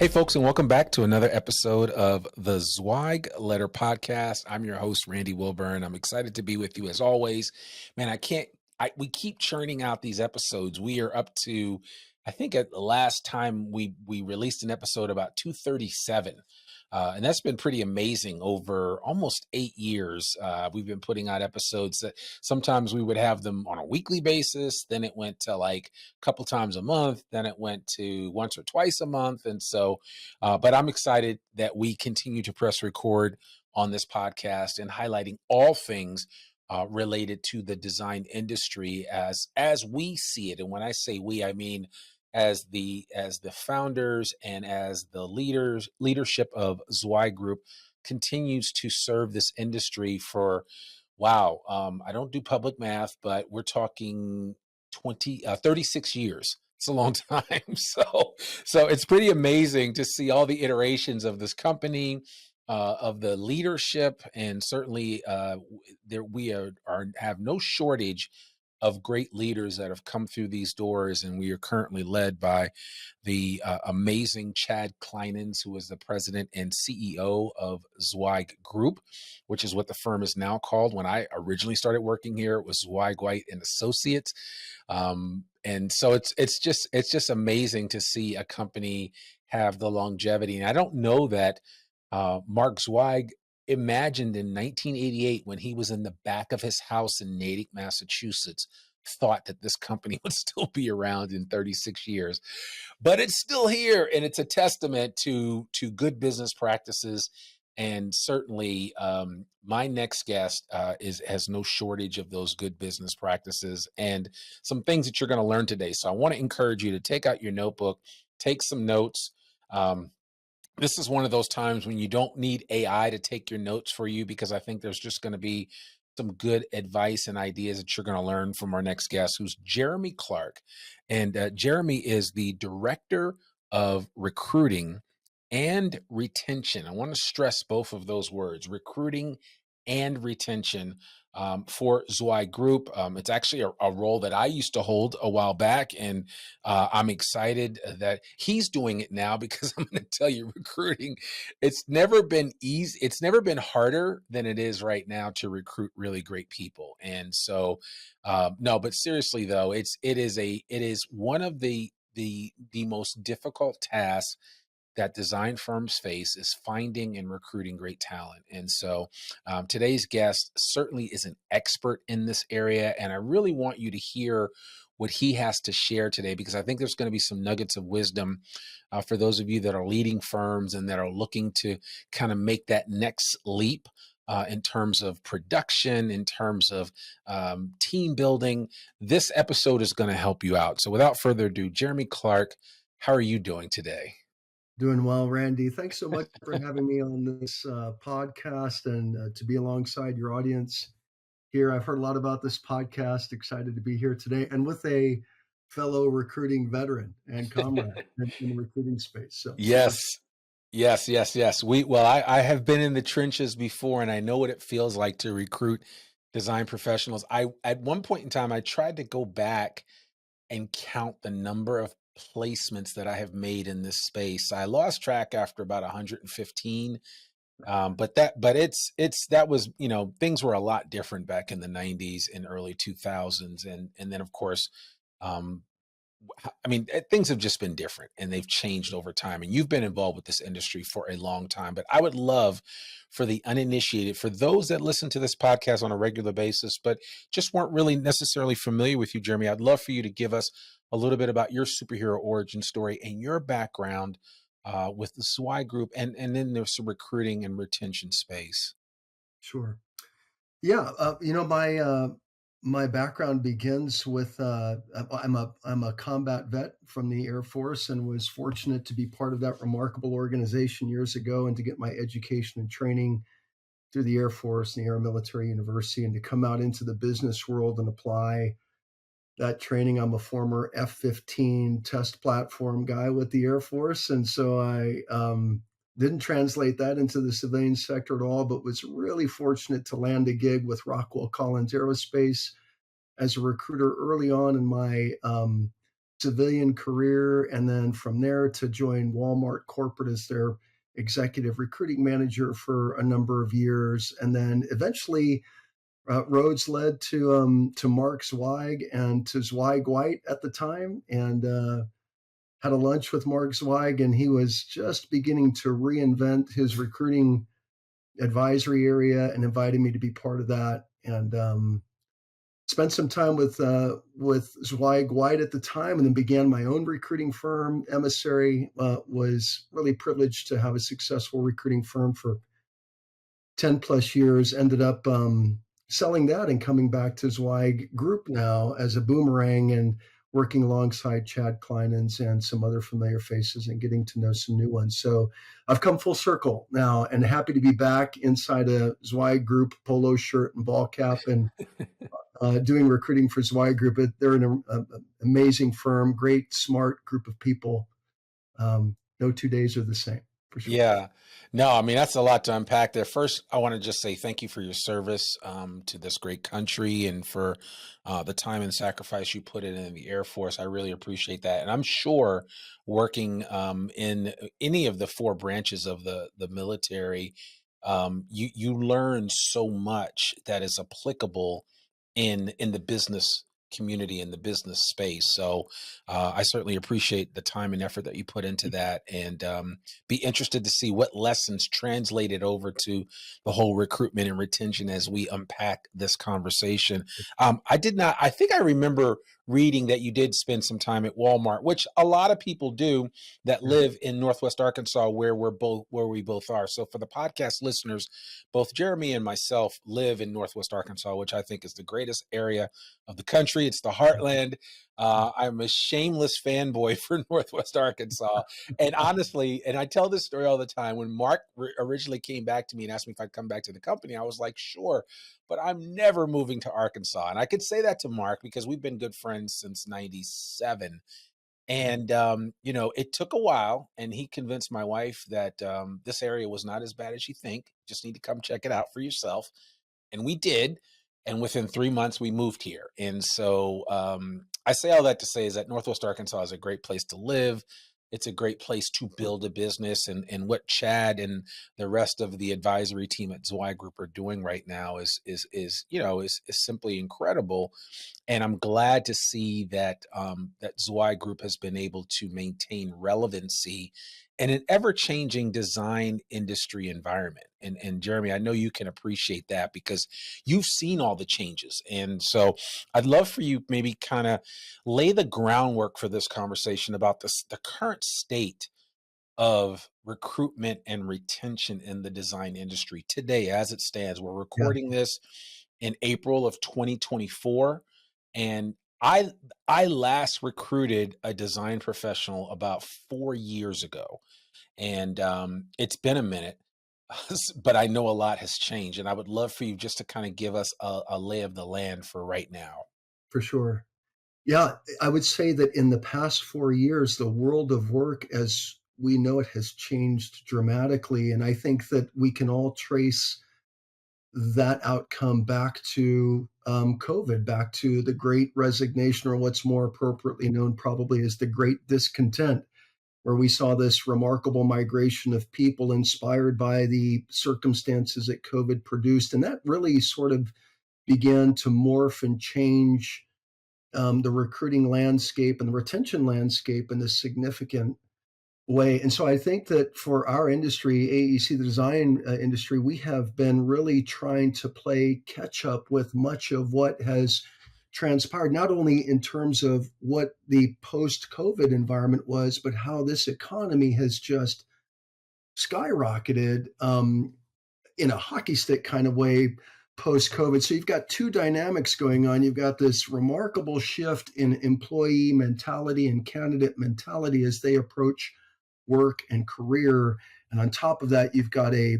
Hey, folks, and welcome back to another episode of the Zweig Letter Podcast. I'm your host, Randy Wilburn. I'm excited to be with you as always. Man, we keep churning out these episodes. We are up to, I think at the last time we released an episode about 237. And that's been pretty amazing over almost 8 years. We've been putting out episodes that sometimes we would have them on a weekly basis. Then it went to like a couple times a month. Then it went to once or twice a month. And so, but I'm excited that we continue to press record on this podcast and highlighting all things related to the design industry as we see it. And when I say we, I mean as the founders and as the leadership of Zweig Group continues to serve this industry for, wow, I don't do public math, but we're talking 36 years. It's a long time. So it's pretty amazing to see all the iterations of this company, of the leadership, and certainly we have no shortage of great leaders that have come through these doors, and we are currently led by the amazing Chad Kleinens, who is the president and CEO of Zweig Group, which is what the firm is now called. When I originally started working here, it was Zweig White and Associates, and so it's just amazing to see a company have the longevity. And I don't know that Mark Zweig imagined in 1988, when he was in the back of his house in Natick, Massachusetts, thought that this company would still be around in 36 years. But it's still here, and it's a testament to good business practices. And certainly my next guest has no shortage of those good business practices and some things that you're going to learn today. So I want to encourage you to take out your notebook, take some notes. This is one of those times when you don't need AI to take your notes for you, because I think there's just going to be some good advice and ideas that you're going to learn from our next guest, who's Jeremy Clarke. And Jeremy is the director of recruiting and retention. I want to stress both of those words, recruiting and retention, for Zweig Group. It's actually a role that I used to hold a while back, and I'm excited that he's doing it now, because I'm going to tell you, recruiting, it's never been easy. It's never been harder than it is right now to recruit really great people. And so, no, but seriously though, it is one of the most difficult tasks that design firms face, is finding and recruiting great talent. And so today's guest certainly is an expert in this area. And I really want you to hear what he has to share today, because I think there's going to be some nuggets of wisdom for those of you that are leading firms and that are looking to kind of make that next leap in terms of production, in terms of team building. This episode is going to help you out. So without further ado, Jeremy Clarke, how are you doing today? Doing well, Randy. Thanks so much for having me on this podcast and to be alongside your audience here. I've heard a lot about this podcast. Excited to be here today and with a fellow recruiting veteran and comrade in the recruiting space. So Yes. I have been in the trenches before, and I know what it feels like to recruit design professionals. At one point in time, I tried to go back and count the number of placements that I have made in this space. I lost track after about 115. That was, things were a lot different back in the 90s and early 2000s. And then of course, things have just been different, and they've changed over time. And you've been involved with this industry for a long time, but I would love for the uninitiated, for those that listen to this podcast on a regular basis, but just weren't really necessarily familiar with you, Jeremy, I'd love for you to give us a little bit about your superhero origin story and your background with the Zweig Group, and then there's some recruiting and retention space. Sure. Yeah. My background begins with I'm a combat vet from the Air Force, and was fortunate to be part of that remarkable organization years ago, and to get my education and training through the Air Force and the Air Military University, and to come out into the business world and apply that training. I'm a former F-15 test platform guy with the Air Force. And so I didn't translate that into the civilian sector at all, but was really fortunate to land a gig with Rockwell Collins Aerospace as a recruiter early on in my civilian career, and then from there to join Walmart corporate as their executive recruiting manager for a number of years, and then eventually roads led to Mark Zweig and to Zweig White at the time, and had a lunch with Mark Zweig, and he was just beginning to reinvent his recruiting advisory area and invited me to be part of that. And spent some time with Zweig White at the time, and then began my own recruiting firm. Emissary was really privileged to have a successful recruiting firm for 10 plus years. Ended up selling that and coming back to Zweig Group now as a boomerang and working alongside Chad Kleinens and some other familiar faces and getting to know some new ones. So I've come full circle now and happy to be back inside a Zweig Group polo shirt and ball cap and doing recruiting for Zweig Group. They're an amazing firm, great, smart group of people. No 2 days are the same, for sure. Yeah. No, I mean, that's a lot to unpack there. First, I want to just say thank you for your service to this great country and for the time and sacrifice you put in the Air Force. I really appreciate that. And I'm sure working in any of the four branches of the military, you learn so much that is applicable in the business community, in the business space. So I certainly appreciate the time and effort that you put into that, and be interested to see what lessons translated over to the whole recruitment and retention as we unpack this conversation. I think I remember reading that you did spend some time at Walmart, which a lot of people do that live in Northwest Arkansas, where we both are. So for the podcast listeners, both Jeremy and myself live in Northwest Arkansas, which I think is the greatest area of the country. It's the heartland. I'm a shameless fanboy for Northwest Arkansas. And honestly, and I tell this story all the time, when Mark originally came back to me and asked me if I'd come back to the company, I was like, sure, but I'm never moving to Arkansas. And I could say that to Mark because we've been good friends since 97. And, it took a while, and he convinced my wife that this area was not as bad as you think. Just need to come check it out for yourself. And we did. And within 3 months, we moved here. And so I say all that to say is that Northwest Arkansas is a great place to live. It's a great place to build a business. And what Chad and the rest of the advisory team at Zweig Group are doing right now is simply incredible. And I'm glad to see that that Zweig Group has been able to maintain relevancy in an ever-changing design industry environment. And Jeremy, I know you can appreciate that because you've seen all the changes. And so I'd love for you maybe kind of lay the groundwork for this conversation about the current state of recruitment and retention in the design industry today as it stands. We're Yeah, recording this in April of 2024. And I last recruited a design professional about 4 years ago. And it's been a minute, but I know a lot has changed. And I would love for you just to kind of give us a lay of the land for right now. for sure. Yeah, I would say that in the past 4 years, the world of work as we know it has changed dramatically. And I think that we can all trace that outcome back to COVID, back to the great resignation, or what's more appropriately known probably as the great discontent, where we saw this remarkable migration of people inspired by the circumstances that COVID produced. And that really sort of began to morph and change the recruiting landscape and the retention landscape in a significant way. And so I think that for our industry, AEC, the design industry, we have been really trying to play catch up with much of what has transpired, not only in terms of what the post COVID environment was, but how this economy has just skyrocketed in a hockey stick kind of way post COVID. So you've got two dynamics going on. You've got this remarkable shift in employee mentality and candidate mentality as they approach work and career. And on top of that, you've got a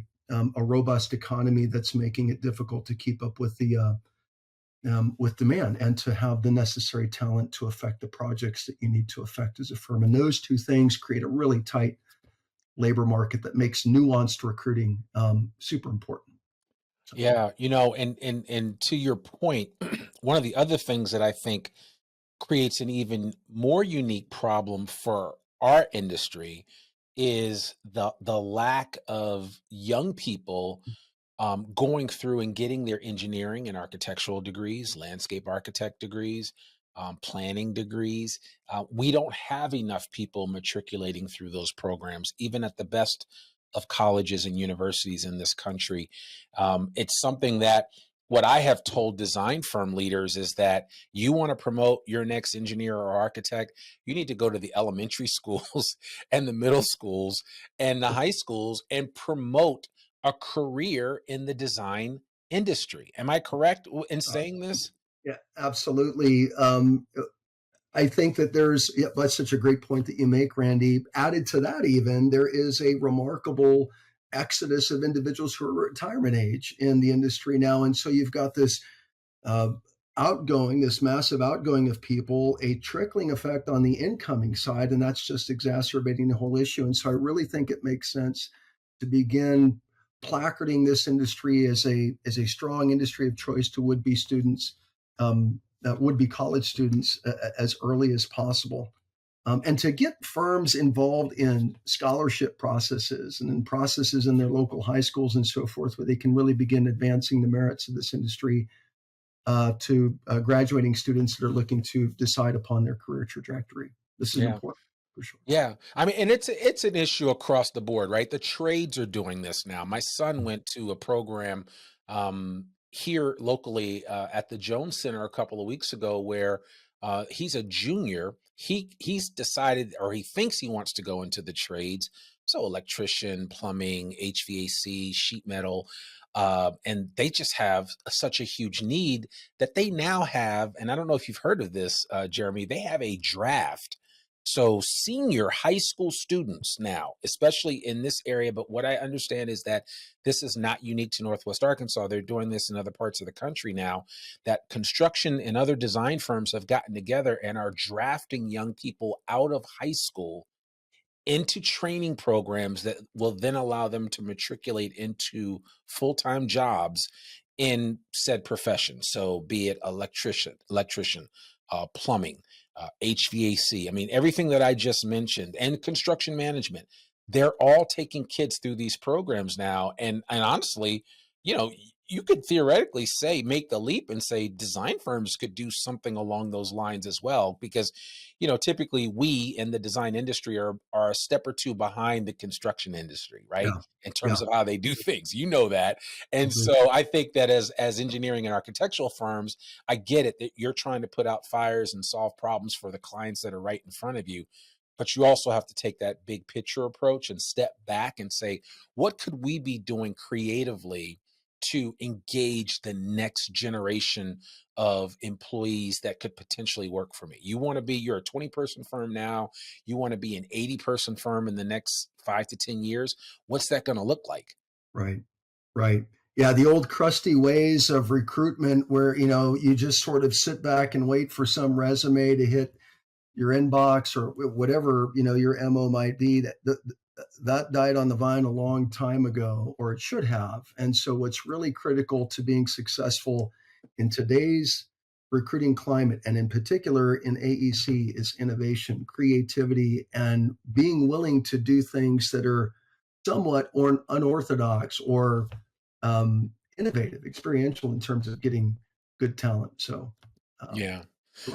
robust economy that's making it difficult to keep up with the with demand and to have the necessary talent to affect the projects that you need to affect as a firm. And those two things create a really tight labor market that makes nuanced recruiting super important. So, Yeah, and to your point, one of the other things that I think creates an even more unique problem for our industry is the lack of young people going through and getting their engineering and architectural degrees, landscape architect degrees, planning degrees. We don't have enough people matriculating through those programs, even at the best of colleges and universities in this country. It's something that what I have told design firm leaders is that you want to promote your next engineer or architect, you need to go to the elementary schools and the middle schools and the high schools and promote a career in the design industry. Am I correct in Uh, saying this? yeah, absolutely. I think that yeah, that's such a great point that you make, Randy. Added to that, even, there is a remarkable exodus of individuals who are retirement age in the industry now. And so you've got this uh, this massive outgoing of people, a trickling effect on the incoming side, and that's just exacerbating the whole issue. And so I really think it makes sense to begin placarding this industry as a strong industry of choice to would be students, would be college students, as early as possible. And to get firms involved in scholarship processes and in processes in their local high schools and so forth, where they can really begin advancing the merits of this industry to graduating students that are looking to decide upon their career trajectory. This is Yeah. important for sure. Yeah. I mean, and it's an issue across the board, right? The trades are doing this now. My son went to a program here locally at the Jones Center a couple of weeks ago where he's a junior. He's decided, or he thinks he wants to go into the trades. So electrician, plumbing, HVAC, sheet metal. And they just have such a huge need that they now have, and I don't know if you've heard of this, Jeremy, they have a draft. So senior high school students now, especially in this area, but what I understand is that this is not unique to Northwest Arkansas. They're doing this in other parts of the country now, that construction and other design firms have gotten together and are drafting young people out of high school into training programs that will then allow them to matriculate into full-time jobs in said profession. So be it electrician, plumbing, HVAC. I mean, everything that I just mentioned, and construction management. They're all taking kids through these programs now. And honestly, you know, you could theoretically say, make the leap and say design firms could do something along those lines as well, because typically we in the design industry are a step or two behind the construction industry, right? Yeah, In yeah, terms of how they do things, that. And completely. so I think that as engineering and architectural firms, I get it that you're trying to put out fires and solve problems for the clients that are right in front of you. But you also have to take that big picture approach and step back and say, what could we be doing creatively to engage the next generation of employees that could potentially work for me? You're a 20-person firm now. You want to be an 80-person firm in the next 5 to 10 years. What's that going to look like? Right, right. Yeah, the old crusty ways of recruitment where, you just sort of sit back and wait for some resume to hit your inbox or whatever, your MO might be, that died on the vine a long time ago, or it should have. And so what's really critical to being successful in today's recruiting climate, and in particular in AEC, is innovation, creativity, and being willing to do things that are somewhat or unorthodox or innovative, experiential in terms of getting good talent. So, um, Yeah.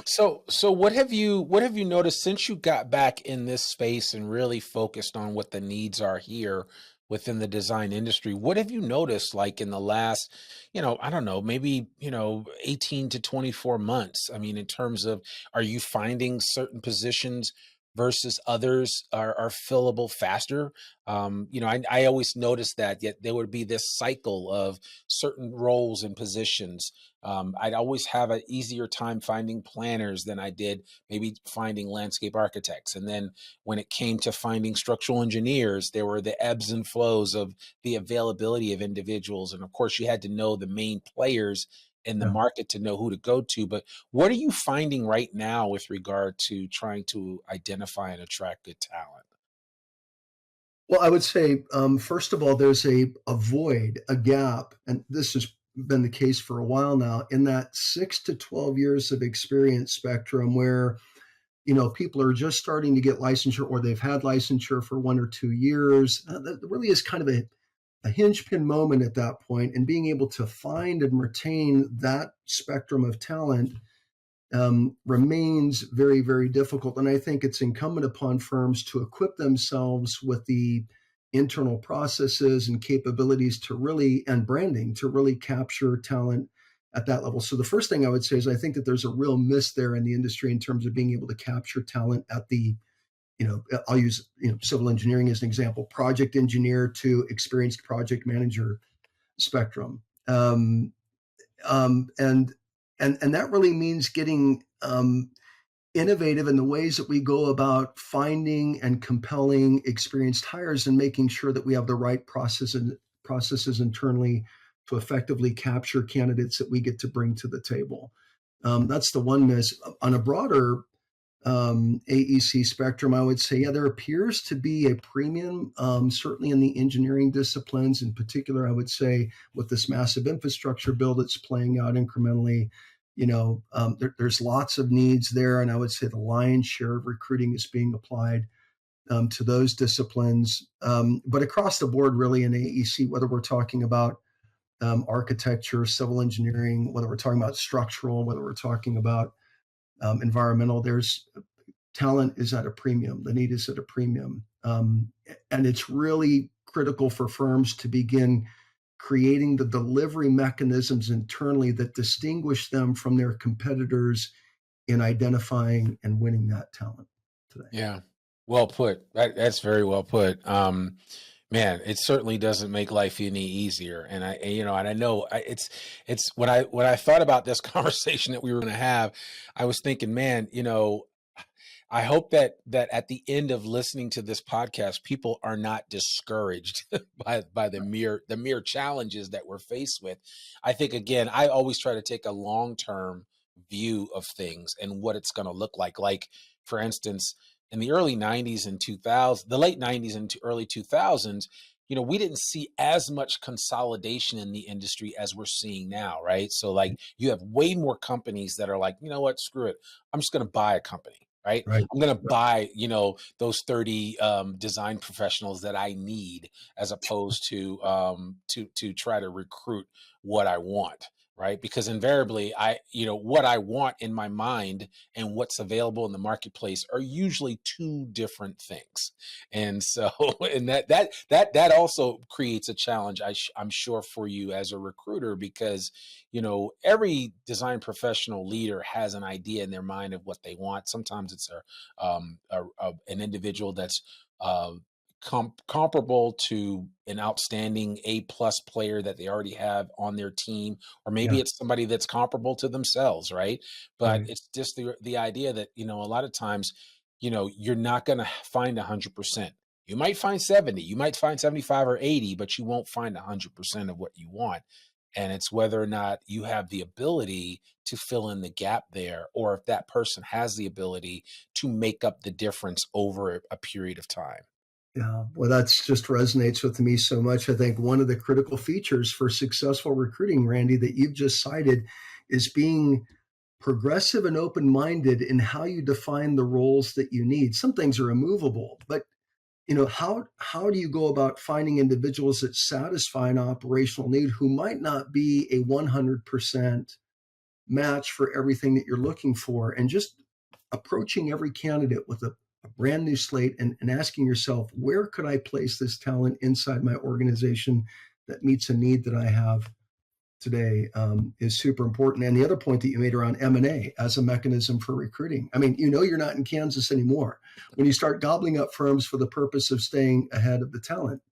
So what have you noticed since you got back in this space and really focused on what the needs are here within the design industry? What have you noticed like in the last, I don't know, maybe, 18 to 24 months? I mean, in terms of, are you finding certain positions versus others are fillable faster? I always noticed that yet there would be this cycle of certain roles and positions. I'd always have an easier time finding planners than I did maybe finding landscape architects. And then when it came to finding structural engineers, there were the ebbs and flows of the availability of individuals. And of course, you had to know the main players in the yeah. market to know who to go to. But what are you finding right now with regard to trying to identify and attract good talent? Well, I would say, first of all, there's a void, a gap, and this is been the case for a while now, in that 6 to 12 years of experience spectrum where, people are just starting to get licensure or they've had licensure for 1 or 2 years. That really is kind of a hinge pin moment at that point, and being able to find and retain that spectrum of talent remains very, very difficult. And I think it's incumbent upon firms to equip themselves with the internal processes and capabilities and branding to really capture talent at that level. So the first thing I would say is I think that there's a real miss there in the industry in terms of being able to capture talent at the, I'll use, civil engineering as an example, project engineer to experienced project manager spectrum. And that really means getting innovative in the ways that we go about finding and compelling experienced hires, and making sure that we have the right processes internally to effectively capture candidates that we get to bring to the table. That's the one miss. On a broader AEC spectrum, I would say, yeah, there appears to be a premium, certainly in the engineering disciplines. In particular, I would say with this massive infrastructure bill that's playing out incrementally, there's lots of needs there. And I would say the lion's share of recruiting is being applied to those disciplines. But across the board, really, in AEC, whether we're talking about architecture, civil engineering, whether we're talking about structural, whether we're talking about environmental, there's talent is at a premium. The need is at a premium. And it's really critical for firms to begin creating the delivery mechanisms internally that distinguish them from their competitors in identifying and winning that talent today. Yeah. Well put. That's very well put. Man, it certainly doesn't make life any easier. And I know it's when I thought about this conversation that we were going to have, I was thinking, man, I hope that at the end of listening to this podcast, people are not discouraged by the mere challenges that we're faced with. I think, again, I always try to take a long-term view of things and what it's going to look like. Like, for instance, in the early 90s and 2000s, the late 90s and early 2000s, we didn't see as much consolidation in the industry as we're seeing now, right? So, like, you have way more companies that are like, you know what, screw it, I'm just going to buy a company. Right. Right. I'm going to buy, those 30 design professionals that I need, as opposed to try to recruit what I want. Right. Because invariably, what I want in my mind and what's available in the marketplace are usually two different things. And so, and that also creates a challenge, I'm sure, for you as a recruiter, because every design professional leader has an idea in their mind of what they want. Sometimes it's an individual that's comparable to an outstanding A+ player that they already have on their team, or maybe Yeah. it's somebody that's comparable to themselves, right? But Right. it's just the idea that a lot of times, you're not going to find 100%. You might find 70, you might find 75 or 80, but you won't find 100% of what you want. And it's whether or not you have the ability to fill in the gap there, or if that person has the ability to make up the difference over a period of time. Yeah. Well, that's just resonates with me so much. I think one of the critical features for successful recruiting, Randy, that you've just cited is being progressive and open-minded in how you define the roles that you need. Some things are immovable, but how do you go about finding individuals that satisfy an operational need who might not be a 100% match for everything that you're looking for, and just approaching every candidate with a brand new slate, and asking yourself, where could I place this talent inside my organization that meets a need that I have today, is super important. And the other point that you made around M&A as a mechanism for recruiting. I mean, you're not in Kansas anymore when you start gobbling up firms for the purpose of staying ahead of the talent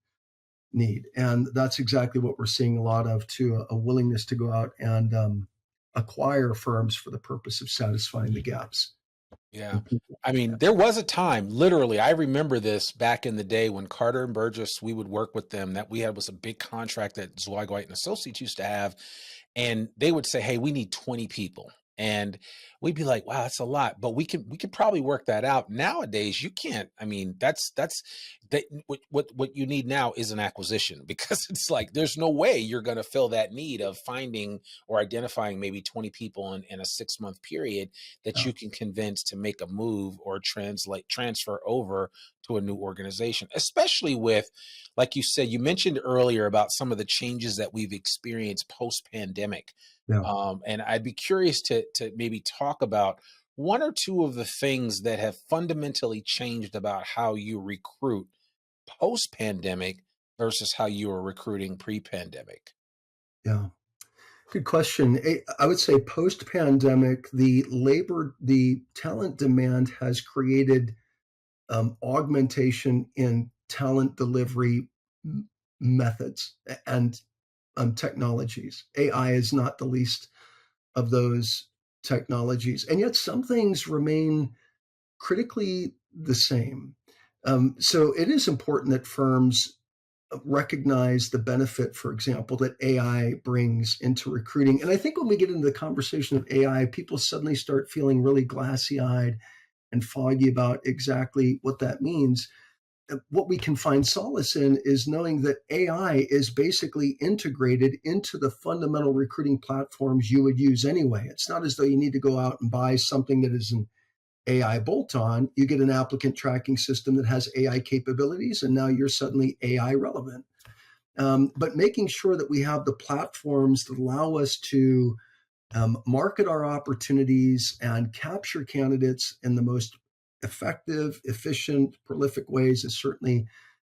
need. And that's exactly what we're seeing a lot of too, a willingness to go out and acquire firms for the purpose of satisfying the gaps. Yeah. I mean, there was a time, literally, I remember this back in the day when Carter and Burgess, we would work with them, that we had was a big contract that Zweig, White and Associates used to have. And they would say, hey, we need 20 people. And we'd be like, wow, that's a lot, but we could probably work that out. Nowadays, you can't. I mean, that's what you need now is an acquisition, because it's like there's no way you're going to fill that need of finding or identifying maybe 20 people in a 6-month period that Yeah. you can convince to make a move or transfer over to a new organization, especially with, like you said, you mentioned earlier about some of the changes that we've experienced post pandemic. Yeah. And I'd be curious to maybe talk about one or two of the things that have fundamentally changed about how you recruit post pandemic versus how you were recruiting pre pandemic. Yeah. Good question. I would say post pandemic, the talent demand has created augmentation in talent delivery methods and technologies. AI is not the least of those technologies. And yet some things remain critically the same. So it is important that firms recognize the benefit, for example, that AI brings into recruiting. And I think when we get into the conversation of AI, people suddenly start feeling really glassy eyed and foggy about exactly what that means. What we can find solace in is knowing that AI is basically integrated into the fundamental recruiting platforms you would use anyway. It's not as though you need to go out and buy something that is an AI bolt-on. You get an applicant tracking system that has AI capabilities, and now you're suddenly AI relevant. But making sure that we have the platforms that allow us to market our opportunities and capture candidates in the most effective, efficient, prolific ways is certainly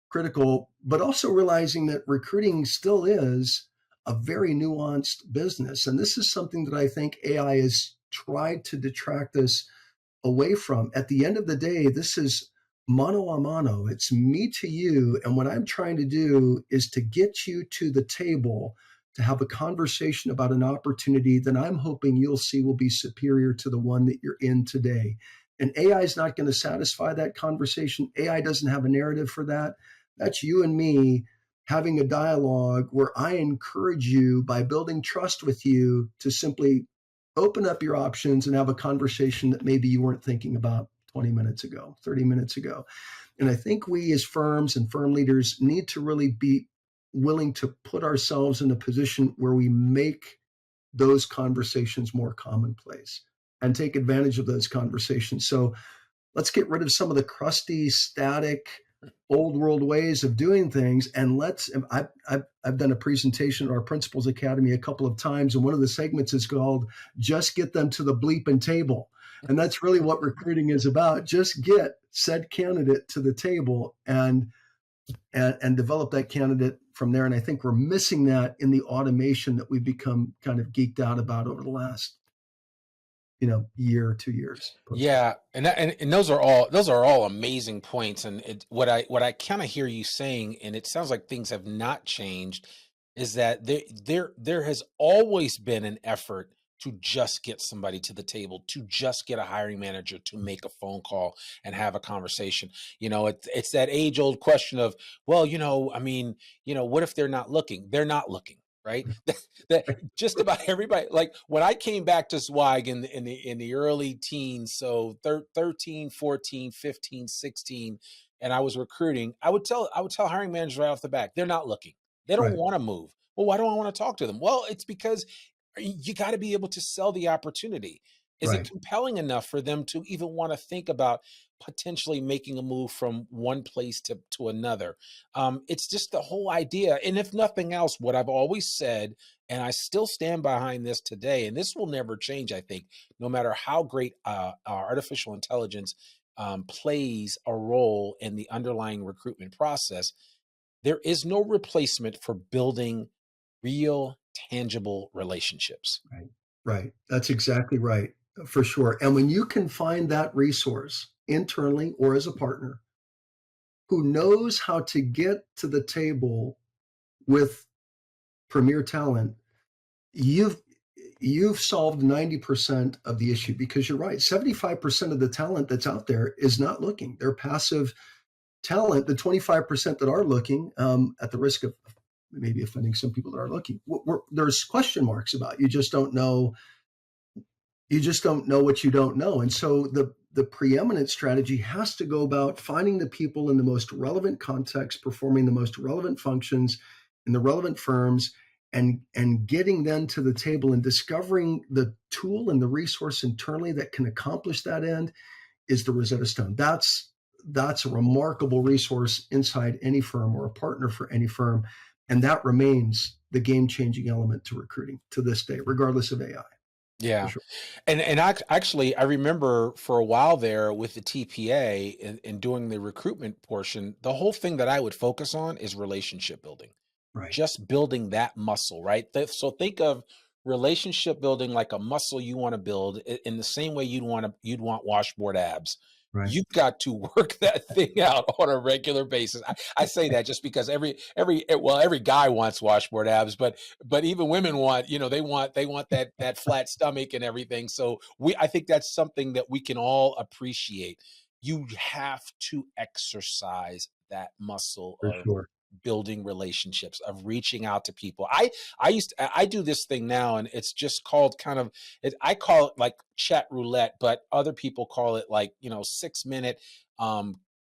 critical, but also realizing that recruiting still is a very nuanced business. And this is something that I think AI has tried to detract us away from. At the end of the day, this is mano a mano. It's me to you. And what I'm trying to do is to get you to the table to have a conversation about an opportunity that I'm hoping you'll see will be superior to the one that you're in today. And AI is not going to satisfy that conversation. AI doesn't have a narrative for that. That's you and me having a dialogue where I encourage you, by building trust with you, to simply open up your options and have a conversation that maybe you weren't thinking about 20 minutes ago, 30 minutes ago. And I think we as firms and firm leaders need to really be willing to put ourselves in a position where we make those conversations more commonplace and take advantage of those conversations. So let's get rid of some of the crusty, static, old world ways of doing things. And I've done a presentation at our Principals Academy a couple of times, and one of the segments is called "Just Get Them to the Bleeping Table." And that's really what recruiting is about. Just get said candidate to the table and develop that candidate from there. And I think we're missing that in the automation that we've become kind of geeked out about over the last year, 2 years. Yeah, and those are all amazing points. And what I kind of hear you saying, and it sounds like things have not changed, is that there has always been an effort to just get somebody to the table, to just get a hiring manager to make a phone call and have a conversation. It's that age old question of, well, what if they're not looking? They're not looking. Right. That just about everybody, like when I came back to Swag in the early teens, so 13, 14, 15, 16, and I was recruiting, I would tell hiring managers right off the bat, they're not looking. They don't Right. want to move. Well, why don't I want to talk to them? Well, it's because you got to be able to sell the opportunity. Is it Right. compelling enough for them to even want to think about potentially making a move from one place to another? It's just the whole idea. And if nothing else, what I've always said, and I still stand behind this today, and this will never change, I think, no matter how great artificial intelligence plays a role in the underlying recruitment process, there is no replacement for building real, tangible relationships. Right. Right. That's exactly right, for sure. And when you can find that resource internally or as a partner who knows how to get to the table with premier talent, you've solved 90% of the issue, because you're right. 75% of the talent that's out there is not looking. They're passive talent. The 25% that are looking, at the risk of maybe offending some people that are looking, there's question marks about. You just don't know what you don't know. And so the preeminent strategy has to go about finding the people in the most relevant context, performing the most relevant functions in the relevant firms, and getting them to the table and discovering the tool and the resource internally that can accomplish that end is the Rosetta Stone. That's a remarkable resource inside any firm or a partner for any firm. And that remains the game-changing element to recruiting to this day, regardless of AI. For Yeah. sure. And actually, I remember for a while there with the TPA and doing the recruitment portion, the whole thing that I would focus on is relationship building, Right. just building that muscle, right? So think of relationship building like a muscle you want to build in the same way you'd want washboard abs. Right. You've got to work that thing out on a regular basis. I say that just because every guy wants washboard abs, but even women want, they want that flat stomach and everything. So I think that's something that we can all appreciate. You have to exercise that muscle For of sure. building relationships, of reaching out to people. I do this thing now, and it's just called I call it like chat roulette, but other people call it like 6-minute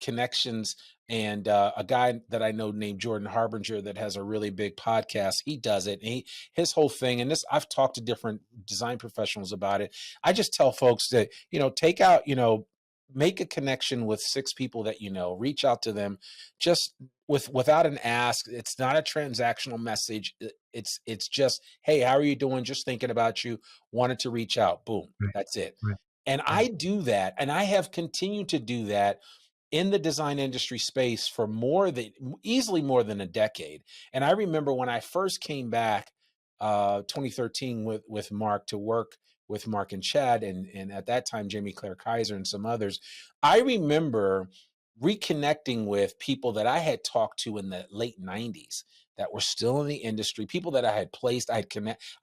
connections. And a guy that I know named Jordan Harbinger that has a really big podcast, he does it. And his whole thing, and this, I've talked to different design professionals about it. I just tell folks that take out, make a connection with 6 people that reach out to them, just without an ask. It's not a transactional message. It's just, hey, how are you doing? Just thinking about you. Wanted to reach out. Boom. Right. That's it. Right. And Right. I do that, and I have continued to do that in the design industry space for easily more than a decade. And I remember when I first came back 2013 with Mark to work with Mark and Chad, and at that time Jeremy Clarke and some others. I remember reconnecting with people that I had talked to in the late 90s that were still in the industry, people that I had placed. I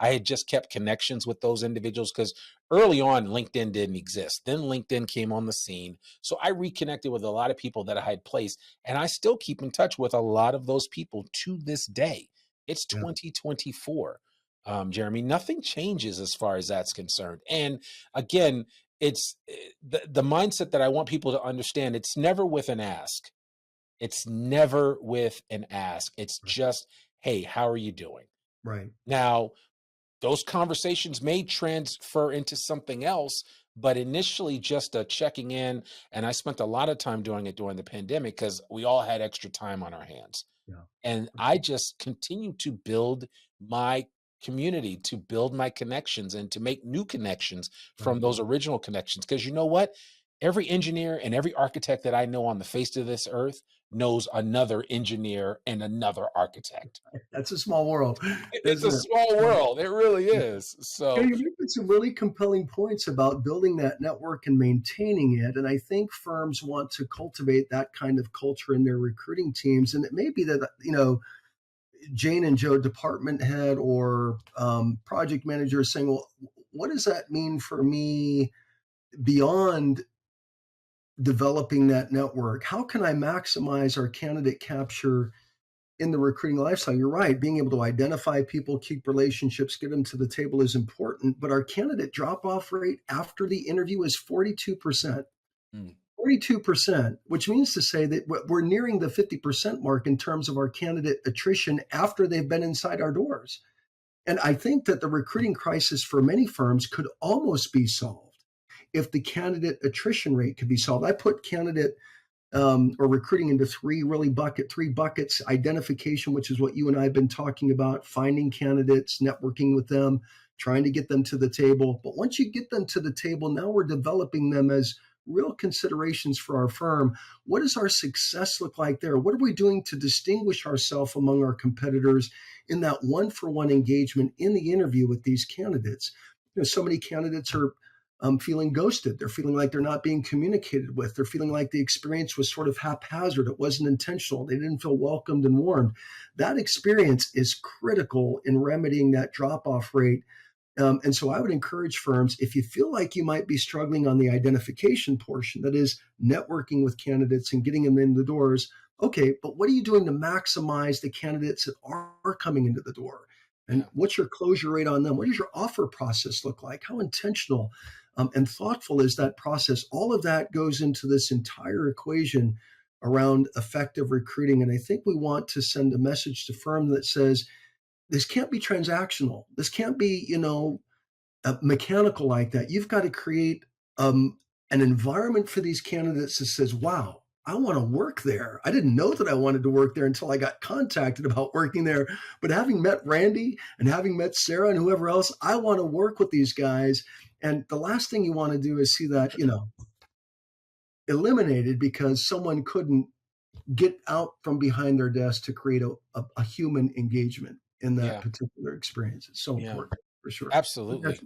had just kept connections with those individuals because early on LinkedIn didn't exist. Then LinkedIn came on the scene. So I reconnected with a lot of people that I had placed, and I still keep in touch with a lot of those people to this day. It's Yeah. 2024. Jeremy, nothing changes as far as that's concerned. And again, it's the mindset that I want people to understand. It's never with an ask. It's never with an ask. It's Right. just, hey, how are you doing? Right. Now, those conversations may transfer into something else, but initially just a checking in. And I spent a lot of time doing it during the pandemic because we all had extra time on our hands. Yeah. And For I sure. just continue to build my community, to build my connections, and to make new connections from Right. those original connections. Because you know what? Every engineer and every architect that I know on the face of this earth knows another engineer and another architect. That's a small world, It's a isn't it? small Yeah. world. It really Yeah. is. Yeah, So, you're making some really compelling points about building that network and maintaining it. And I think firms want to cultivate that kind of culture in their recruiting teams. And it may be that, Jane and Joe, department head or project manager, is saying, well, what does that mean for me beyond developing that network? How can I maximize our candidate capture in the recruiting lifestyle? You're right. Being able to identify people, keep relationships, get them to the table is important. But our candidate drop off rate after the interview is 42%. mm, 42%, which means to say that we're nearing the 50% mark in terms of our candidate attrition after they've been inside our doors. And I think that the recruiting crisis for many firms could almost be solved if the candidate attrition rate could be solved. I put candidate or recruiting into three buckets: identification, which is what you and I have been talking about, finding candidates, networking with them, trying to get them to the table. But once you get them to the table, now we're developing them as real considerations for our firm. What does our success look like there? What are we doing to distinguish ourselves among our competitors in that one-for-one engagement in the interview with these candidates? So many candidates are feeling ghosted. They're feeling like they're not being communicated with. They're feeling like the experience was sort of haphazard. It wasn't intentional. They didn't feel welcomed and warmed. That experience is critical in remedying that drop-off rate. And so I would encourage firms, if you feel like you might be struggling on the identification portion, that is networking with candidates and getting them in the doors, okay, but what are you doing to maximize the candidates that are coming into the door? And yeah. what's your closure rate on them? What does your offer process look like? How intentional? and thoughtful is that process. All of that goes into this entire equation around effective recruiting. And I think we want to send a message to firms that says, this can't be transactional. This can't be, mechanical like that. You've got to create an environment for these candidates that says, wow, I want to work there. I didn't know that I wanted to work there until I got contacted about working there. But having met Randy and having met Sarah and whoever else, I want to work with these guys. And the last thing you want to do is see that, eliminated because someone couldn't get out from behind their desk to create a human engagement in that Yeah. particular experience. It's so Yeah. important for sure. Absolutely.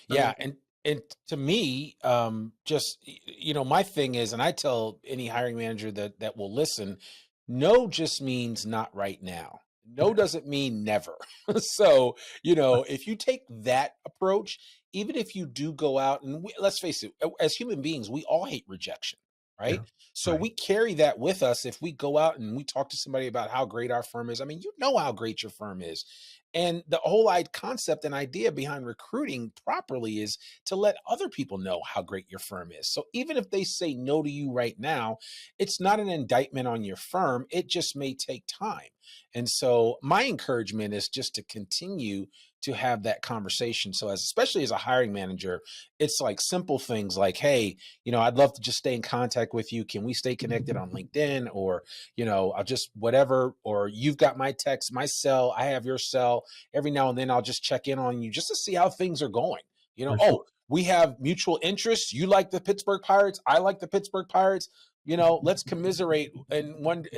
Yeah. And to me, my thing is, and I tell any hiring manager that will listen, no just means not right now. No doesn't mean never. So, if you take that approach, even if you do go out and let's face it, as human beings, we all hate rejection, Yeah. right? So Right. we carry that with us. If we go out and we talk to somebody about how great our firm is, I mean, you know how great your firm is. And the whole concept and idea behind recruiting properly is to let other people know how great your firm is. So even if they say no to you right now, it's not an indictment on your firm. It just may take time. And so my encouragement is just to continue to have that conversation. So especially as a hiring manager, it's like simple things like, hey, I'd love to just stay in contact with you. Can we stay connected on LinkedIn? Or, I'll just whatever, or you've got my text, my cell, I have your cell. Every now and then I'll just check in on you just to see how things are going. For sure. We have mutual interests. You like the Pittsburgh Pirates. I like the Pittsburgh Pirates. Let's commiserate and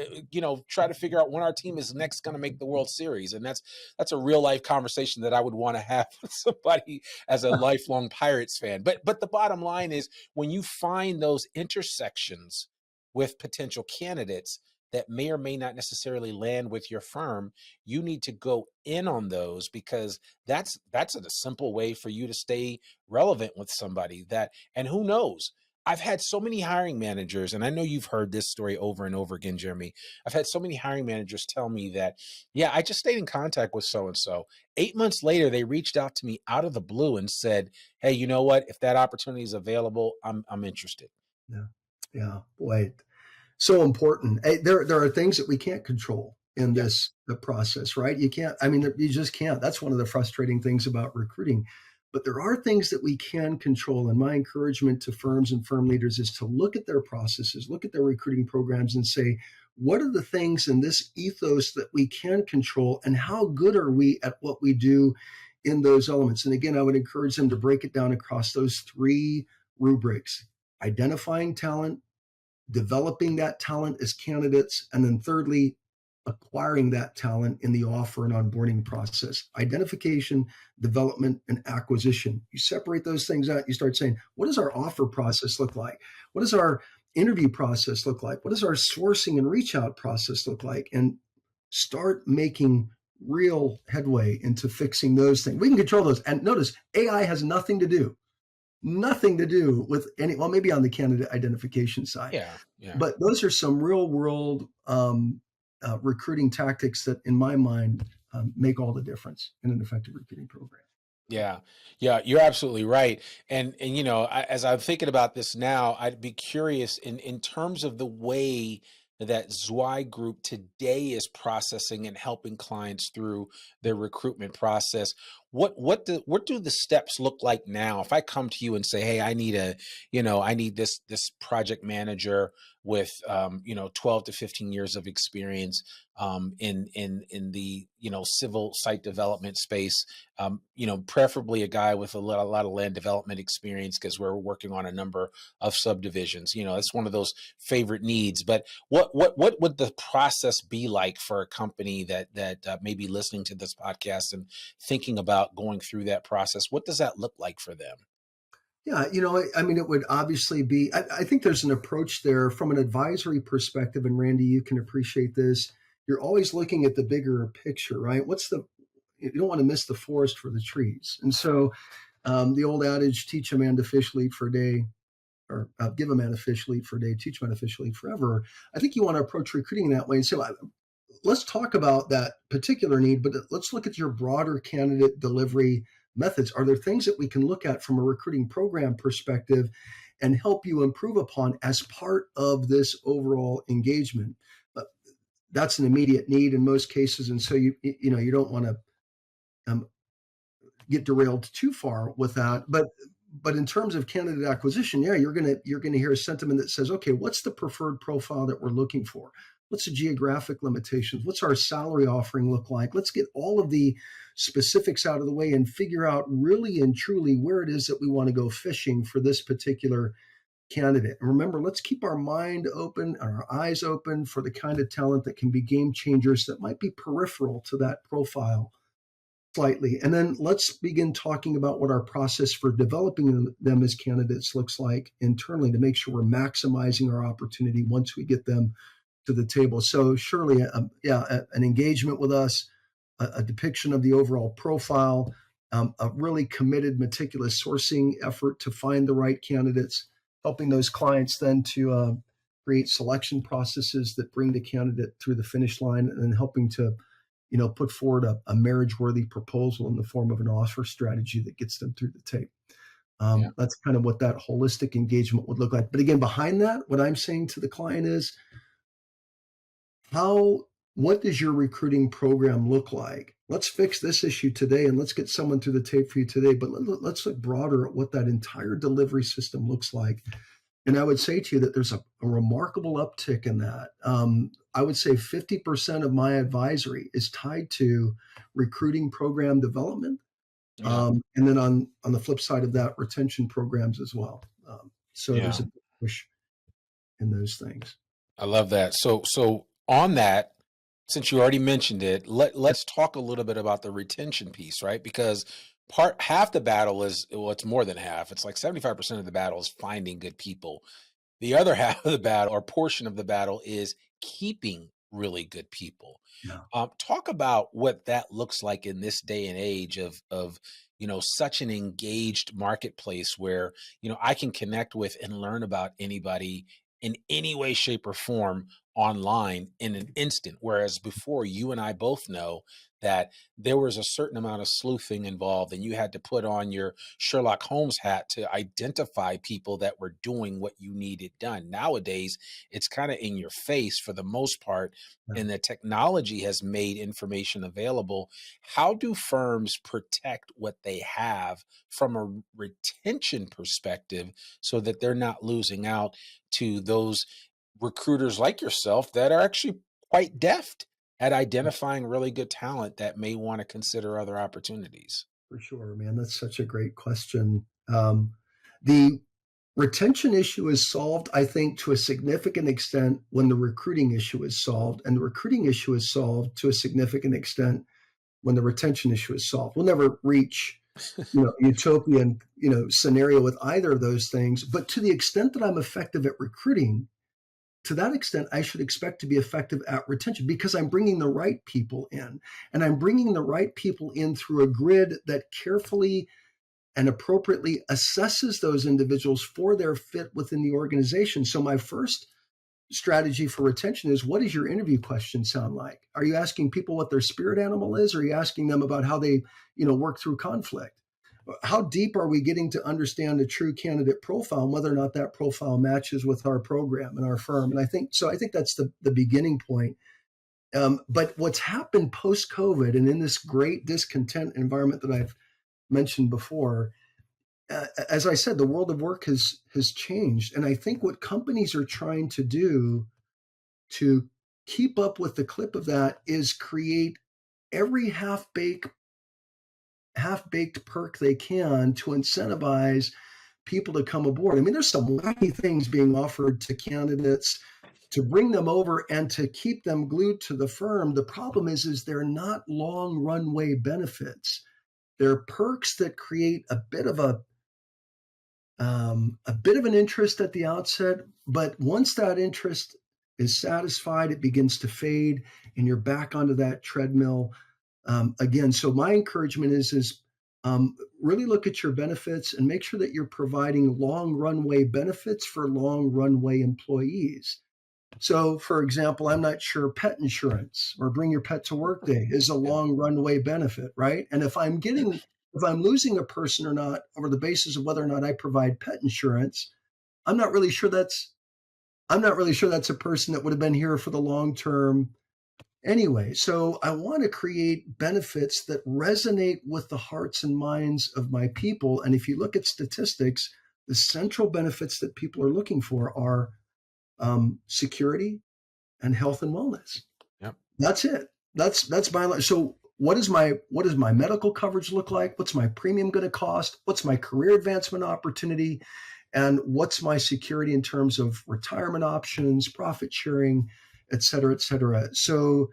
try to figure out when our team is next going to make the World Series. And that's a real life conversation that I would want to have with somebody as a lifelong Pirates fan. But the bottom line is when you find those intersections with potential candidates that may or may not necessarily land with your firm, you need to go in on those because that's a simple way for you to stay relevant with somebody and who knows? I've had so many hiring managers, and I know you've heard this story over and over again, Jeremy. I've had so many hiring managers tell me that, yeah, I just stayed in contact with so-and-so. 8 months later, they reached out to me out of the blue and said, hey, you know what? If that opportunity is available, I'm interested. Yeah. Yeah. Boy, so important. There are things that we can't control in the process, right? You can't, you just can't. That's one of the frustrating things about recruiting. But there are things that we can control. And my encouragement to firms and firm leaders is to look at their processes, look at their recruiting programs and say, what are the things in this ethos that we can control and how good are we at what we do in those elements? And again, I would encourage them to break it down across those three rubrics: identifying talent, developing that talent as candidates, and then thirdly, acquiring that talent in the offer and onboarding process. Identification, development, and acquisition. You separate those things out, you start saying, what does our offer process look like? What does our interview process look like? What does our sourcing and reach out process look like? And start making real headway into fixing those things. We can control those. And notice, AI has nothing to do with maybe on the candidate identification side. Yeah. But those are some real world recruiting tactics that, in my mind, make all the difference in an effective recruiting program. Yeah, you're absolutely right. And as I'm thinking about this now, I'd be curious in terms of the way that Zweig Group today is processing and helping clients through their recruitment process. What do the steps look like now? If I come to you and say, hey, I need this project manager with 12 to 15 years of experience in the civil site development space, preferably a guy with a lot of land development experience because we're working on a number of subdivisions. It's one of those favorite needs. But what would the process be like for a company that may be listening to this podcast and thinking about going through that process? What does that look like for them? Yeah, it would obviously be, I think there's an approach there from an advisory perspective, and Randy, you can appreciate this. You're always looking at the bigger picture, right? You don't want to miss the forest for the trees. And so the old adage, teach a man to fish, lead for a day, or give a man a fish, lead for a day, teach a man to fish, lead forever. I think you want to approach recruiting that way and say, let's talk about that particular need, but let's look at your broader candidate delivery methods? Are there things that we can look at from a recruiting program perspective and help you improve upon as part of this overall engagement? That's an immediate need in most cases, and so you don't want to um, get derailed too far with that. But in terms of candidate acquisition, yeah, you're gonna hear a sentiment that says, okay, what's the preferred profile that we're looking for? What's the geographic limitations? What's our salary offering look like? Let's get all of the specifics out of the way and figure out really and truly where it is that we want to go fishing for this particular candidate. And remember, let's keep our mind open and our eyes open for the kind of talent that can be game changers that might be peripheral to that profile slightly. And then let's begin talking about what our process for developing them as candidates looks like internally to make sure we're maximizing our opportunity once we get them to the table. So surely, an engagement with us, a depiction of the overall profile, a really committed, meticulous sourcing effort to find the right candidates, helping those clients then to create selection processes that bring the candidate through the finish line, and then helping to put forward a marriage-worthy proposal in the form of an offer strategy that gets them through the tape. That's kind of what that holistic engagement would look like. But again, behind that, what I'm saying to the client is, what does your recruiting program look like? Let's fix this issue today and let's get someone through the tape for you today. But let's look broader at what that entire delivery system looks like. And I would say to you that there's a remarkable uptick in that. I would say 50% of my advisory is tied to recruiting program development. And then on the flip side of that, retention programs as well. There's a push in those things. I love that. So on that, since you already mentioned it, let's talk a little bit about the retention piece, right? Because half the battle is, well, it's more than half. It's like 75% of the battle is finding good people. The other half of the battle, or portion of the battle, is keeping really good people. Yeah. Talk about what that looks like in this day and age of such an engaged marketplace where I can connect with and learn about anybody in any way, shape, or form online in an instant. Whereas before, you and I both know that there was a certain amount of sleuthing involved, and you had to put on your Sherlock Holmes hat to identify people that were doing what you needed done. Nowadays, it's kind of in your face for the most part, and the technology has made information available. How do firms protect what they have from a retention perspective so that they're not losing out to those recruiters like yourself that are actually quite deft at identifying really good talent that may want to consider other opportunities? For sure, man. That's such a great question. The retention issue is solved, I think, to a significant extent when the recruiting issue is solved, and the recruiting issue is solved to a significant extent when the retention issue is solved. We'll never reach, utopian, scenario with either of those things. But to the extent that I'm effective at recruiting, to that extent, I should expect to be effective at retention because I'm bringing the right people in, and I'm bringing the right people in through a grid that carefully and appropriately assesses those individuals for their fit within the organization. So my first strategy for retention is, what does your interview question sound like? Are you asking people what their spirit animal is? Or are you asking them about how they, work through conflict? How deep are we getting to understand a true candidate profile and whether or not that profile matches with our program and our firm? And I think that's the beginning point. But what's happened post-COVID and in this great discontent environment that I've mentioned before, as I said, the world of work has changed. And I think what companies are trying to do to keep up with the clip of that is create every half-baked perk they can to incentivize people to come aboard. I mean, there's some wacky things being offered to candidates to bring them over and to keep them glued to the firm. The problem is they're not long runway benefits. They're perks that create a bit of an interest at the outset, but once that interest is satisfied, it begins to fade, and you're back onto that treadmill again. So my encouragement is really look at your benefits and make sure that you're providing long runway benefits for long runway employees. So, for example, I'm not sure pet insurance or bring your pet to work day is a long runway benefit, right? And if I'm getting if I'm losing a person or not over the basis of whether or not I provide pet insurance, I'm not really sure that's I'm not really sure that's a person that would have been here for the long term anyway. So I want to create benefits that resonate with the hearts and minds of my people. And if you look at statistics, the central benefits that people are looking for are security and health and wellness. Yep. That's it. That's my life. So what does my medical coverage look like? What's my premium going to cost? What's my career advancement opportunity? And what's my security in terms of retirement options, profit sharing, et cetera, et cetera. So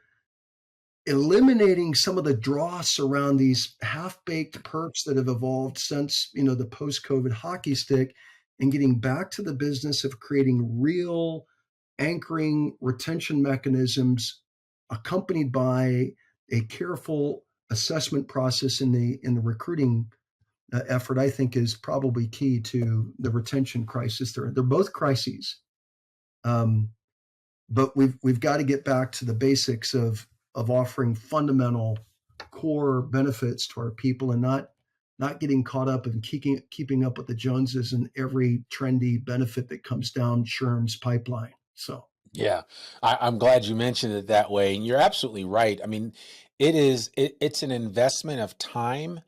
eliminating some of the dross around these half-baked perks that have evolved since, the post-COVID hockey stick, and getting back to the business of creating real anchoring retention mechanisms accompanied by a careful assessment process in the recruiting effort, I think is probably key to the retention crisis. They're both crises, but we've got to get back to the basics of offering fundamental core benefits to our people, and not getting caught up in keeping up with the Joneses and every trendy benefit that comes down SHRM's pipeline. So Yeah, I'm glad you mentioned it that way, and you're absolutely right. I mean, it's an investment of time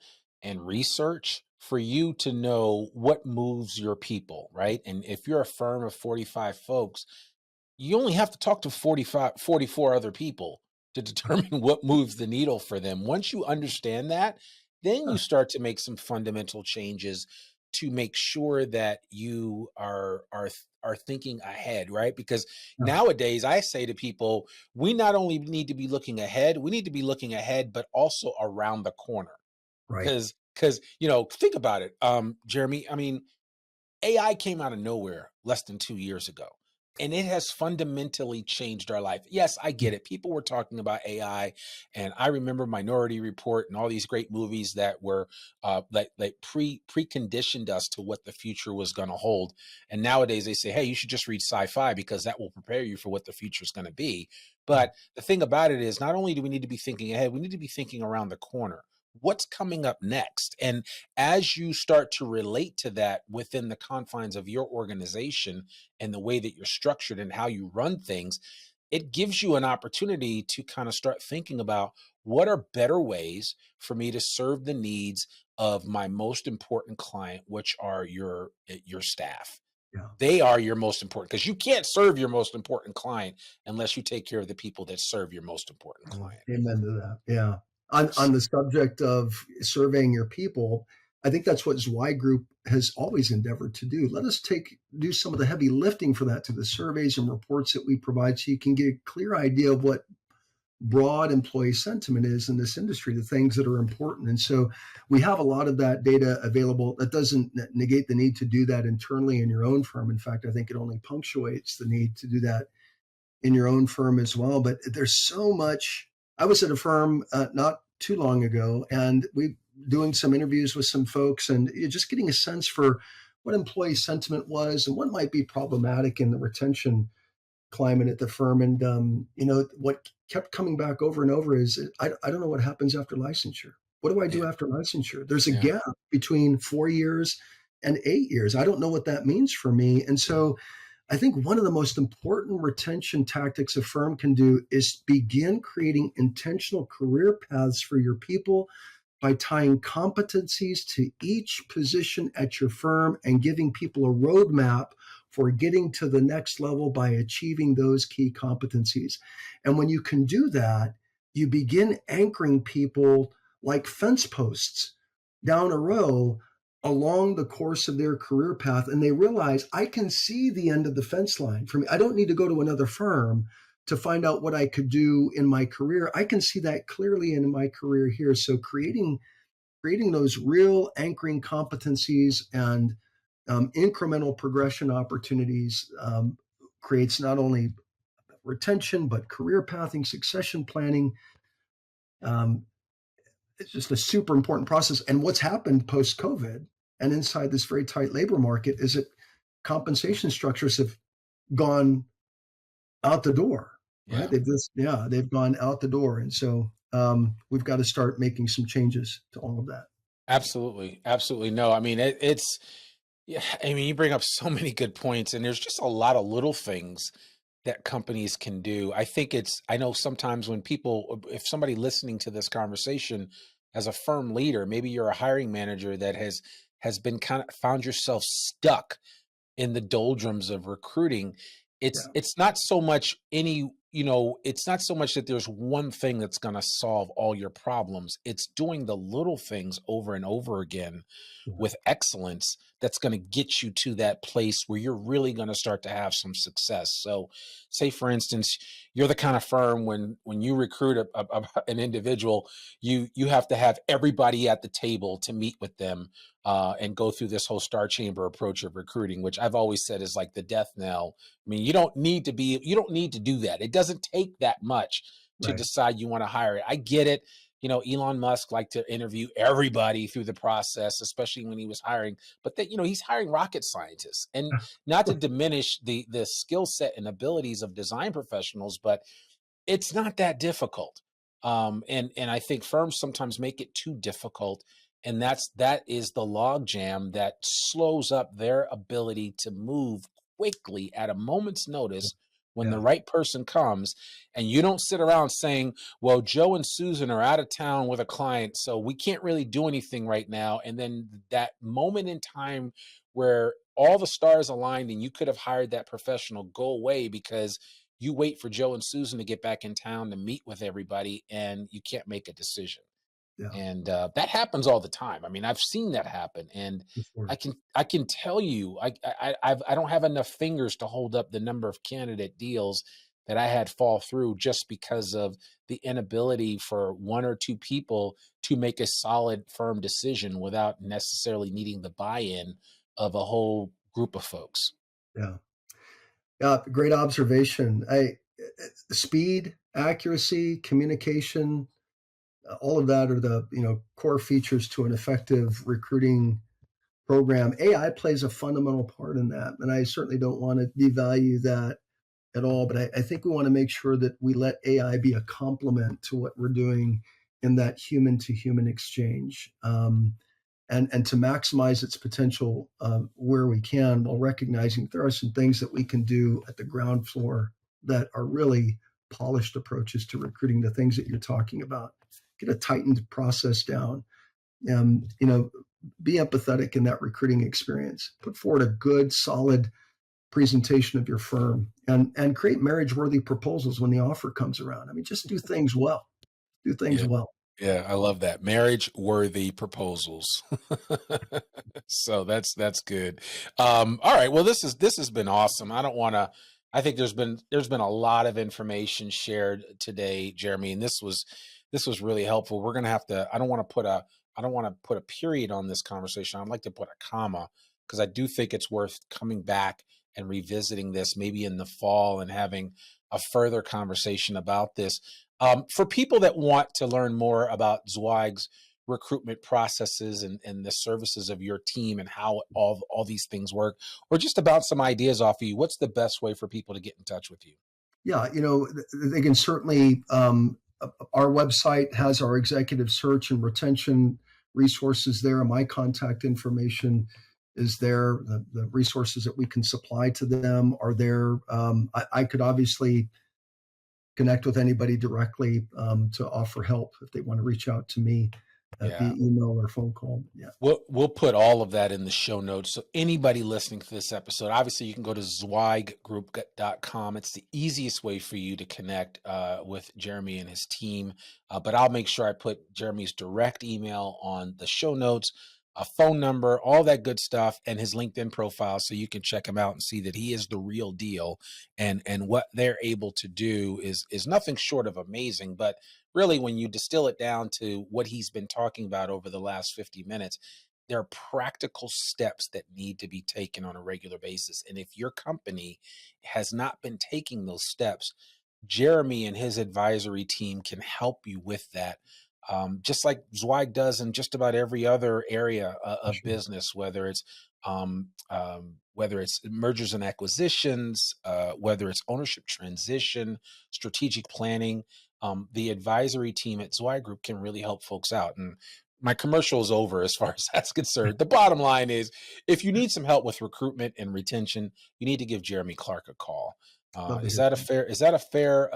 and research for you to know what moves your people, right? And if you're a firm of 45 folks, you only have to talk to 44 other people to determine what moves the needle for them. Once you understand that, then you start to make some fundamental changes to make sure that you are thinking ahead, right? Because yeah, nowadays I say to people, we not only need to be looking ahead, we need to be looking ahead, but also around the corner. right. Because think about it, Jeremy. I mean, AI came out of nowhere less than 2 years ago, and it has fundamentally changed our life. Yes, I get it. People were talking about AI, and I remember Minority Report and all these great movies that were like preconditioned us to what the future was going to hold. And nowadays they say, hey, you should just read sci-fi because that will prepare you for what the future is going to be. But the thing about it is, not only do we need to be thinking ahead, we need to be thinking around the corner. What's coming up next? And as you start to relate to that within the confines of your organization and the way that you're structured and how you run things, it gives you an opportunity to kind of start thinking about what are better ways for me to serve the needs of my most important client, which are your staff. Yeah. They are your most important, because you can't serve your most important client unless you take care of the people that serve your most important client. Amen to that. Yeah. On the subject of surveying your people, I think that's what Zwei Group has always endeavored to do. Let us do some of the heavy lifting for that to the surveys and reports that we provide, so you can get a clear idea of what broad employee sentiment is in this industry, the things that are important. And so we have a lot of that data available. That doesn't negate the need to do that internally in your own firm. In fact, I think it only punctuates the need to do that in your own firm as well. But there's so much. I was at a firm not too long ago, and we doing some interviews with some folks, and just getting a sense for what employee sentiment was and what might be problematic in the retention climate at the firm. And what kept coming back over and over is, I don't know what happens after licensure. What do I do Yeah, after licensure? There's a yeah, gap between 4 years and 8 years. I don't know what that means for me. And so I think one of the most important retention tactics a firm can do is begin creating intentional career paths for your people by tying competencies to each position at your firm and giving people a roadmap for getting to the next level by achieving those key competencies. And when you can do that, you begin anchoring people like fence posts down a row along the course of their career path. And they realize, I can see the end of the fence line for me. I don't need to go to another firm to find out what I could do in my career. I can see that clearly in my career here. So creating those real anchoring competencies and incremental progression opportunities creates not only retention, but career pathing, succession planning. Um, it's just a super important process. And what's happened post COVID and inside this very tight labor market is that compensation structures have gone out the door, right? yeah. They've gone out the door. And so we've got to start making some changes to all of that. Absolutely. Absolutely. No, I mean, it's, yeah, I mean, you bring up so many good points, and there's just a lot of little things that companies can do. I know sometimes when people, if somebody listening to this conversation as a firm leader, maybe you're a hiring manager that has been kind of found yourself stuck in the doldrums of recruiting. Yeah, It's not so much it's not so much that there's one thing that's going to solve all your problems. It's doing the little things over and over again yeah, with excellence that's going to get you to that place where you're really going to start to have some success. So say for instance, you're the kind of firm when you recruit an individual, you have to have everybody at the table to meet with them, and go through this whole star chamber approach of recruiting, which I've always said is like the death knell. I mean, you don't need to do that. It doesn't take that much to right. decide you want to hire it. I get it. You know, Elon Musk liked to interview everybody through the process, especially when he was hiring. But that, he's hiring rocket scientists, and not to diminish the skill set and abilities of design professionals, but it's not that difficult. And I think firms sometimes make it too difficult, and that is the log jam that slows up their ability to move quickly at a moment's notice when the Yeah, right person comes. And you don't sit around saying, well, Joe and Susan are out of town with a client, so we can't really do anything right now. And then that moment in time where all the stars aligned and you could have hired that professional go away because you wait for Joe and Susan to get back in town to meet with everybody, and you can't make a decision. yeah, And that happens all the time. I mean, I've seen that happen, and for sure. I can tell you, I don't have enough fingers to hold up the number of candidate deals that I had fall through just because of the inability for one or two people to make a solid, firm decision without necessarily needing the buy-in of a whole group of folks. Yeah, yeah. Great observation. Speed, accuracy, communication, all of that are the core features to an effective recruiting program. AI plays a fundamental part in that, and I certainly don't want to devalue that at all. But I think we want to make sure that we let AI be a complement to what we're doing in that human to human exchange, and to maximize its potential where we can, while recognizing there are some things that we can do at the ground floor that are really polished approaches to recruiting, the things that you're talking about. Get a tightened process down. Um, you know, be empathetic in that recruiting experience. Put forward a good, solid presentation of your firm, and create marriage worthy proposals when the offer comes around. I mean, just do things well. Do things Yeah. well. Yeah, I love that. Marriage worthy proposals. So that's good. All right. Well, this has been awesome. I think there's been a lot of information shared today, Jeremy, and this was really helpful. We're gonna have to, I don't want to put a period on this conversation. I'd like to put a comma because I do think it's worth coming back and revisiting this maybe in the fall and having a further conversation about this. For people that want to learn more about Zweig's recruitment processes and the services of your team and how all these things work, or just about some ideas off of you, what's the best way for people to get in touch with you? Yeah, they can certainly. Our website has our executive search and retention resources there. My contact information is there. The resources that we can supply to them are there. I could obviously connect with anybody directly to offer help if they want to reach out to me via Yeah. email or phone call. Yeah, We'll put all of that in the show notes. So anybody listening to this episode, obviously you can go to zweiggroup.com. It's the easiest way for you to connect with Jeremy and his team. But I'll make sure I put Jeremy's direct email on the show notes, a phone number, all that good stuff, and his LinkedIn profile, so you can check him out and see that he is the real deal. And what they're able to do is nothing short of amazing. But really, when you distill it down to what he's been talking about over the last 50 minutes, there are practical steps that need to be taken on a regular basis. And if your company has not been taking those steps, Jeremy and his advisory team can help you with that. Just like Zweig does in just about every other area for of sure. business, whether it's mergers and acquisitions, whether it's ownership transition, strategic planning, the advisory team at Zweig Group can really help folks out. And my commercial is over as far as that's concerned. The bottom line is, if you need some help with recruitment and retention, you need to give Jeremy Clarke a call. Love to Is hear that a from you. fair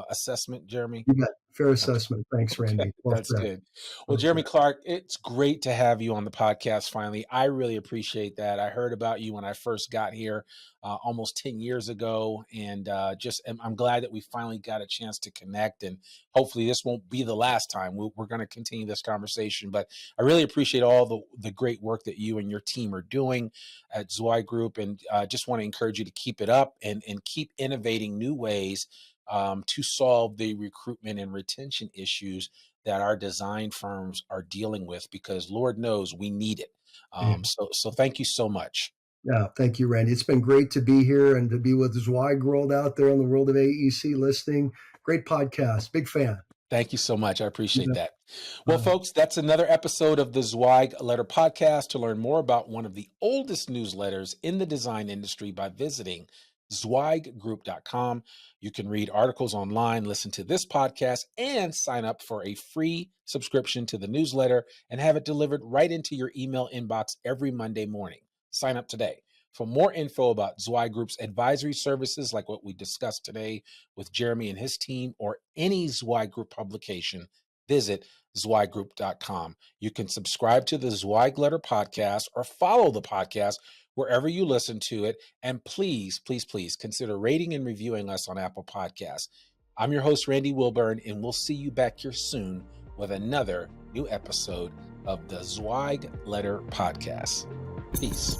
assessment, Jeremy? You bet. Fair Okay. assessment. Thanks, Okay, Randy. Well that's said. good. Well, Well Jeremy said. Clarke, it's great to have you on the podcast finally. I really appreciate that. I heard about you when I first got here almost 10 years ago, and I'm glad that we finally got a chance to connect. And hopefully, this won't be the last time. We're going to continue this conversation. But I really appreciate all the great work that you and your team are doing at Zwei Group, and just want to encourage you to keep it up and keep innovating new ways to solve the recruitment and retention issues that our design firms are dealing with, because Lord knows we need it. Yeah. So thank you so much. Yeah, thank you, Randy. It's been great to be here and to be with Zweig world out there in the world of AEC listing. Great podcast. Big fan. Thank you so much. I appreciate Yeah. that. Well, folks, that's another episode of the Zweig Letter Podcast. To learn more about one of the oldest newsletters in the design industry by visiting zweiggroup.com. You can read articles online, listen to this podcast, and sign up for a free subscription to the newsletter and have it delivered right into your email inbox every Monday morning. Sign up today. For more info about Zweig Group's advisory services, like what we discussed today with Jeremy and his team, or any Zweig Group publication, visit zweiggroup.com. You can subscribe to the Zweig Letter Podcast or follow the podcast wherever you listen to it. And please, please, please consider rating and reviewing us on Apple Podcasts. I'm your host, Randy Wilburn, and we'll see you back here soon with another new episode of the Zweig Letter Podcast. Peace.